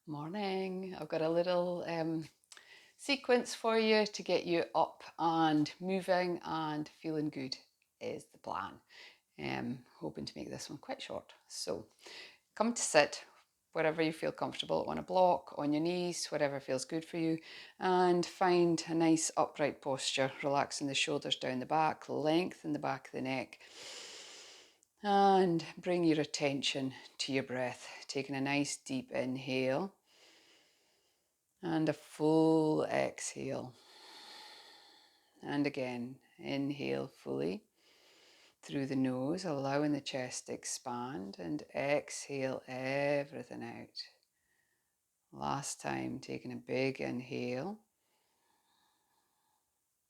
Morning. I've got a little sequence for you to get you up and moving and feeling good is the plan. Hoping to make this one quite short. So come to sit wherever you feel comfortable, on a block, on your knees, whatever feels good for you, and find a nice upright posture, relaxing the shoulders down the back, lengthen the back of the neck, and bring your attention to your breath, taking a nice deep inhale and a full exhale. And again, inhale fully through the nose, allowing the chest to expand, and exhale everything out. Last time, taking a big inhale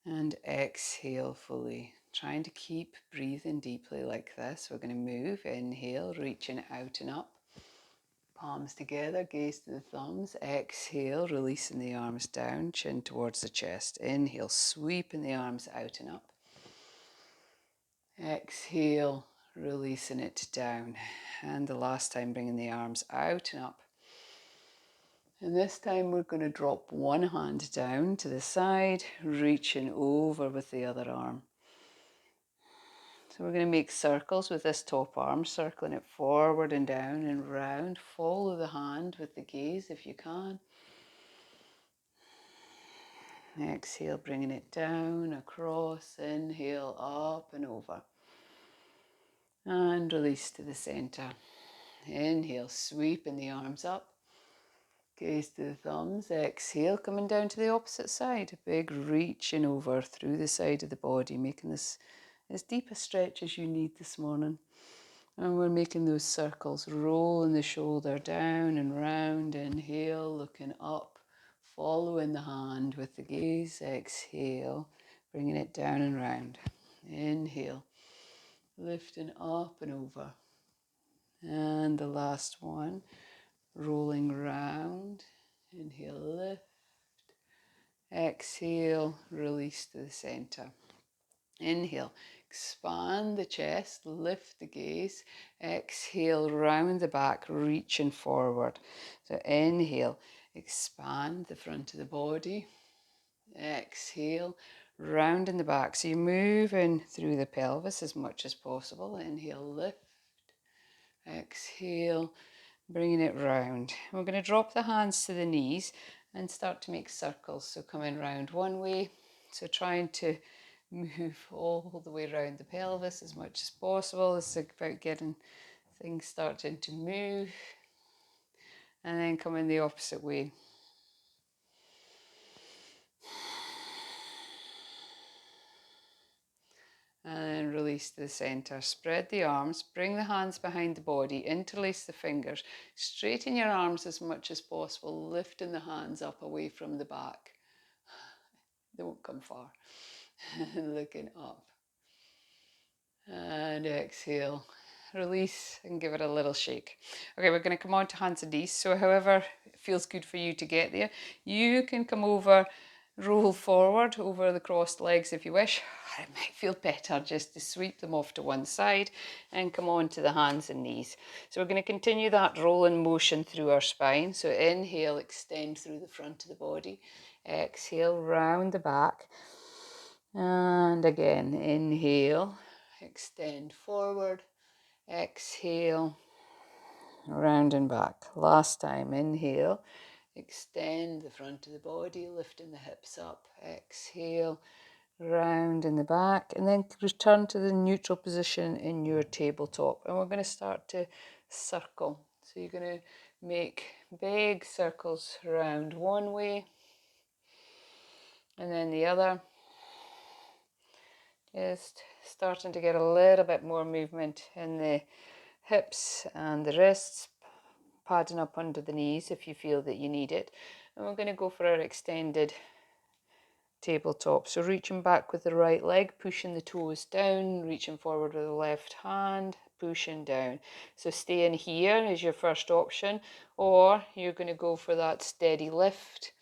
and exhale fully. Trying to keep breathing deeply like this. We're going to move, inhale, reaching out and up. Palms together, gaze to the thumbs. Exhale, releasing the arms down, chin towards the chest. Inhale, sweeping the arms out and up. Exhale, releasing it down. And the last time, bringing the arms out and up. And this time we're going to drop one hand down to the side, reaching over with the other arm. So we're going to make circles with this top arm, circling it forward and down and round. Follow the hand with the gaze if you can. Exhale, bringing it down, across, inhale, up and over. And release to the center. Inhale, sweeping the arms up. Gaze to the thumbs. Exhale, coming down to the opposite side. A big reaching over through the side of the body, making this as deep a stretch as you need this morning. And we're making those circles, rolling the shoulder down and round. Inhale, looking up, following the hand with the gaze. Exhale, bringing it down and round. Inhale, lifting up and over. And the last one, rolling round. Inhale, lift. Exhale, release to the center. Inhale, expand the chest, lift the gaze. Exhale, round the back, reaching forward. So inhale, expand the front of the body. Exhale, round in the back. So you move in through the pelvis as much as possible. Inhale, lift. Exhale, bringing it round. We're going to drop the hands to the knees and start to make circles. So coming round one way. So trying to move all the way around the pelvis as much as possible. It's about getting things starting to move. And then coming the opposite way. And then release to the center. Spread the arms, bring the hands behind the body, interlace the fingers, straighten your arms as much as possible, lifting the hands up away from the back. They won't come far. Looking up. And exhale. Release and give it a little shake. Okay, we're going to come on to hands and knees. So however it feels good for you to get there, you can come over, roll forward over the crossed legs if you wish. It might feel better just to sweep them off to one side and come on to the hands and knees. So we're going to continue that rolling motion through our spine. So inhale, extend through the front of the body. Exhale, round the back. And again, inhale, extend forward. Exhale, round and back. Last time, inhale, extend the front of the body, lifting the hips up. Exhale, round in the back, and then return to the neutral position in your tabletop. And we're going to start to circle. So you're going to make big circles around one way and then the other. Just starting to get a little bit more movement in the hips and the wrists, padding up under the knees if you feel that you need it. And we're going to go for our extended tabletop. So reaching back with the right leg, pushing the toes down, reaching forward with the left hand, pushing down. So staying here is your first option, or you're going to go for that steady lift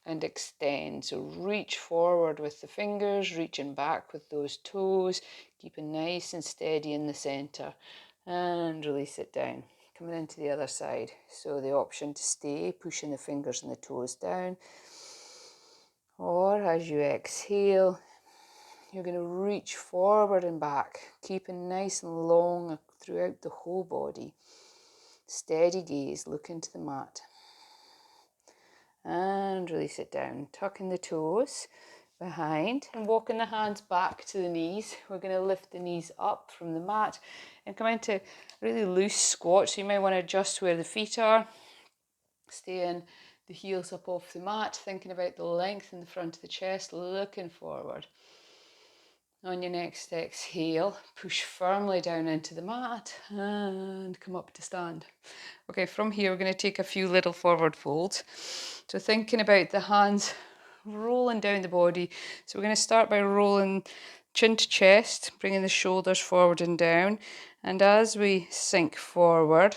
and extend. So reach forward with the fingers, reaching back with those toes, keeping nice and steady in the center, and release it down. coming into the other side. So the option to stay, pushing the fingers and the toes down, or as you exhale, you're going to reach forward and back, keeping nice and long throughout the whole body. Steady gaze, look into the mat. And release it down, tucking the toes behind and walking the hands back to the knees. We're going to lift the knees up from the mat and come into really loose squat. So you might want to adjust where the feet are, staying the heels up off the mat, thinking about the length in the front of the chest, looking forward. On your next exhale, push firmly down into the mat and come up to stand. Okay, from here we're going to take a few little forward folds. So thinking about the hands rolling down the body. So we're going to start by rolling chin to chest, bringing the shoulders forward and down. And as we sink forward,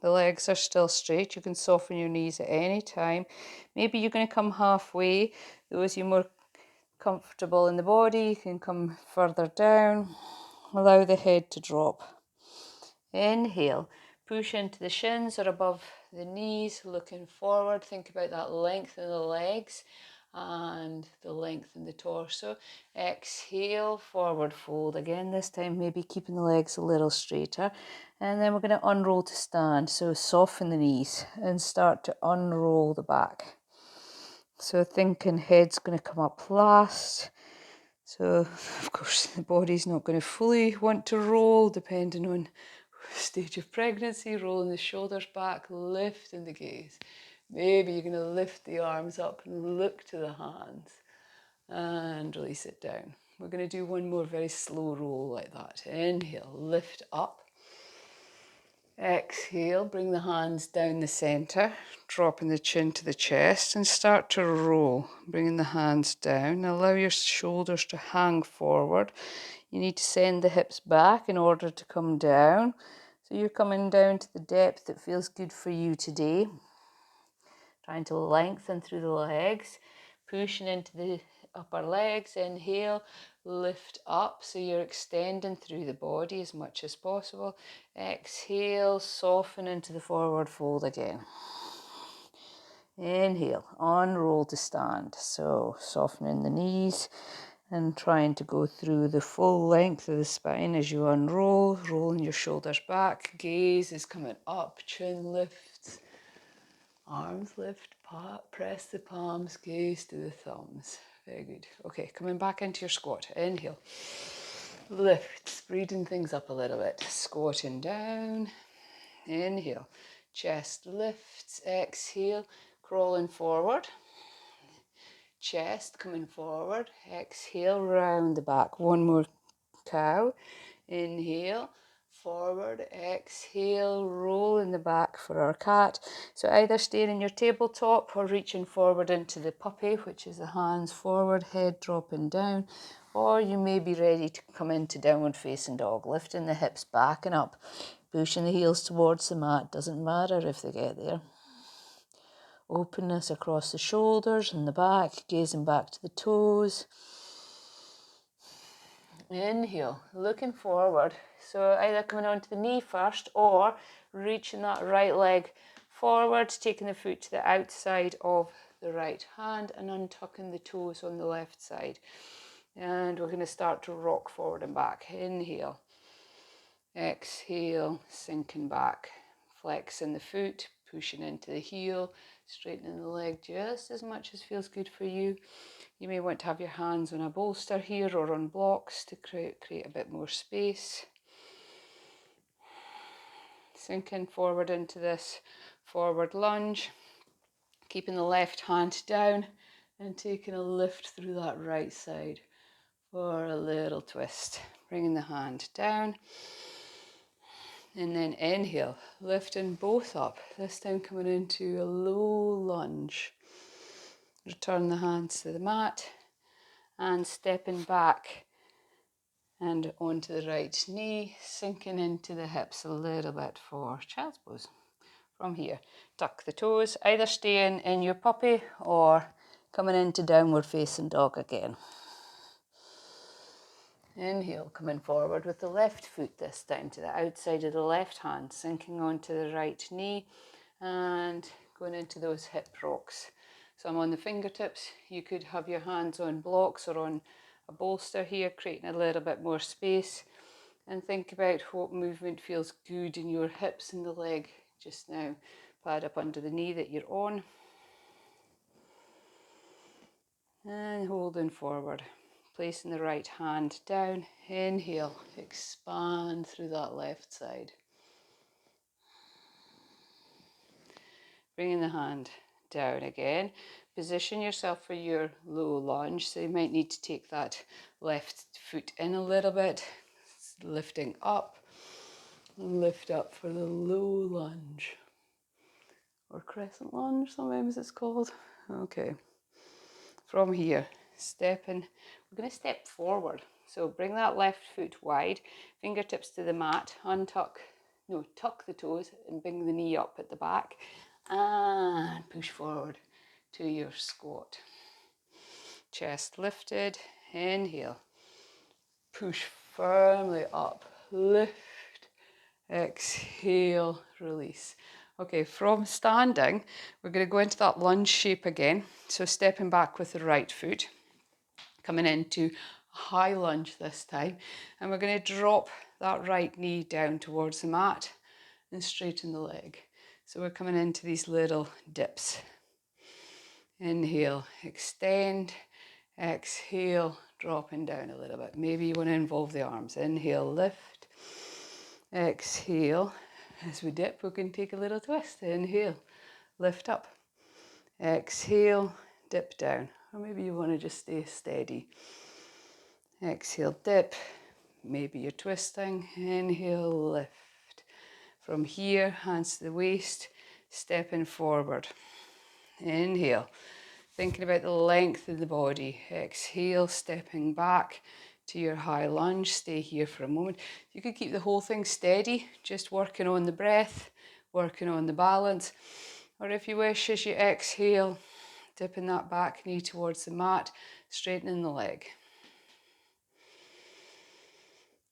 the legs are still straight. You can soften your knees at any time. Maybe you're going to come halfway. Those of you more comfortable in the body, you can come further down. Allow the head to drop. Inhale, push into the shins or above the knees, looking forward. Think about that length in the legs and the length in the torso. Exhale, forward fold. Again, this time maybe keeping the legs a little straighter. And then we're going to unroll to stand. So soften the knees and start to unroll the back. So thinking head's going to come up last. So, of course, the body's not going to fully want to roll, depending on stage of pregnancy. Rolling the shoulders back, lifting the gaze. Maybe you're going to lift the arms up and look to the hands and release it down. We're going to do one more very slow roll like that. Inhale, lift up. Exhale, bring the hands down the center, dropping the chin to the chest and start to roll, bringing the hands down. Allow your shoulders to hang forward. You need to send the hips back in order to come down. So you're coming down to the depth that feels good for you today. Trying to lengthen through the legs, pushing into the upper legs. Inhale, lift up, so you're extending through the body as much as possible. Exhale, soften into the forward fold again. Inhale, unroll to stand. So softening the knees and trying to go through the full length of the spine as you unroll, rolling your shoulders back. Gaze is coming up, chin lifts. Arms lift, press the palms, gaze to the thumbs. Very good. Okay, coming back into your squat. Inhale. Lifts, breathing things up a little bit. Squatting down. Inhale. Chest lifts. Exhale. Crawling forward. Chest coming forward. Exhale, round the back. One more cow. Inhale. Forward, exhale, roll in the back for our cat. So either staying in your tabletop or reaching forward into the puppy, which is the hands forward, head dropping down, or you may be ready to come into downward facing dog, lifting the hips back and up, pushing the heels towards the mat, doesn't matter if they get there. Openness across the shoulders and the back, gazing back to the toes. Inhale, looking forward. So either coming onto the knee first or reaching that right leg forward, taking the foot to the outside of the right hand and untucking the toes on the left side. And we're going to start to rock forward and back. Inhale, exhale, sinking back, flexing the foot, pushing into the heel, straightening the leg just as much as feels good for you. You may want to have your hands on a bolster here or on blocks to create a bit more space. Sinking forward into this forward lunge, keeping the left hand down and taking a lift through that right side for a little twist. Bringing the hand down and then inhale, lifting both up, this time coming into a low lunge. Return the hands to the mat and stepping back and onto the right knee, sinking into the hips a little bit for child's pose. From here, tuck the toes, either staying in your puppy or coming into downward facing dog again. Inhale, coming forward with the left foot this time to the outside of the left hand, sinking onto the right knee and going into those hip rocks. So I'm on the fingertips. You could have your hands on blocks or on a bolster here, creating a little bit more space. And think about what movement feels good in your hips and the leg just now. Pad up under the knee that you're on. And holding forward. Placing the right hand down. Inhale, expand through that left side. Bringing the hand down again. Position yourself for your low lunge. So you might need to take that left foot in a little bit. Lifting up. Lift up for the low lunge. Or crescent lunge, sometimes it's called. Okay. From here, we're going to step forward. So bring that left foot wide, fingertips to the mat, tuck the toes and bring the knee up at the back and push forward to your squat. Chest lifted, inhale, push firmly up, lift, exhale, release. Okay, from standing, we're going to go into that lunge shape again. So stepping back with the right foot, coming into a high lunge this time. And we're going to drop that right knee down towards the mat and straighten the leg. So we're coming into these little dips. Inhale, extend, exhale, dropping down a little bit. Maybe you want to involve the arms. Inhale, lift, exhale. As we dip, we can take a little twist. Inhale, lift up, exhale, dip down. Or maybe you want to just stay steady. Exhale, dip. Maybe you're twisting. Inhale, lift. From here, hands to the waist, stepping forward. Inhale, thinking about the length of the body. Exhale, stepping back to your high lunge. Stay here for a moment. You could keep the whole thing steady, just working on the breath, working on the balance. Or if you wish, as you exhale, dipping that back knee towards the mat, straightening the leg.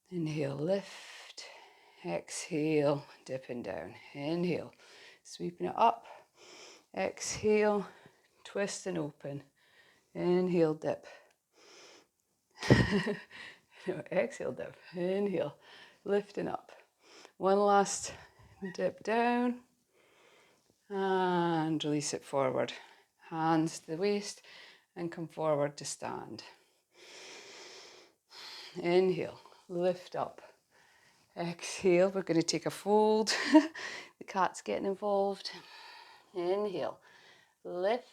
Inhale, lift. Exhale, dipping down. Inhale, sweeping it up. Exhale, twist and open. Inhale, dip. No, exhale, dip. Inhale, lifting up. One last dip down. And release it forward. Hands to the waist and come forward to stand. Inhale, lift up. Exhale, we're going to take a fold. The cat's getting involved. Inhale, lift.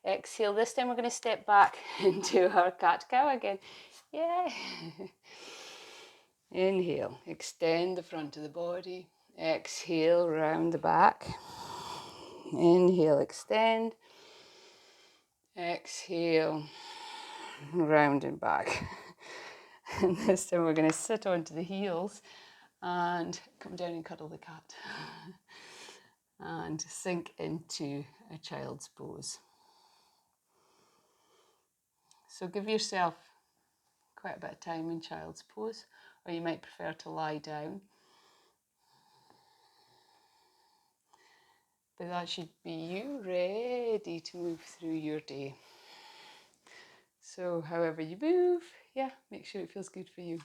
Exhale, this time we're going to step back into our cat-cow again. Yay! Inhale, extend the front of the body. Exhale, round the back. Inhale, extend. Exhale, round and back. And this time we're going to sit onto the heels and come down and cuddle the cat. And sink into a child's pose. So give yourself quite a bit of time in child's pose, or you might prefer to lie down. But that should be you ready to move through your day. So however you move, yeah, make sure it feels good for you.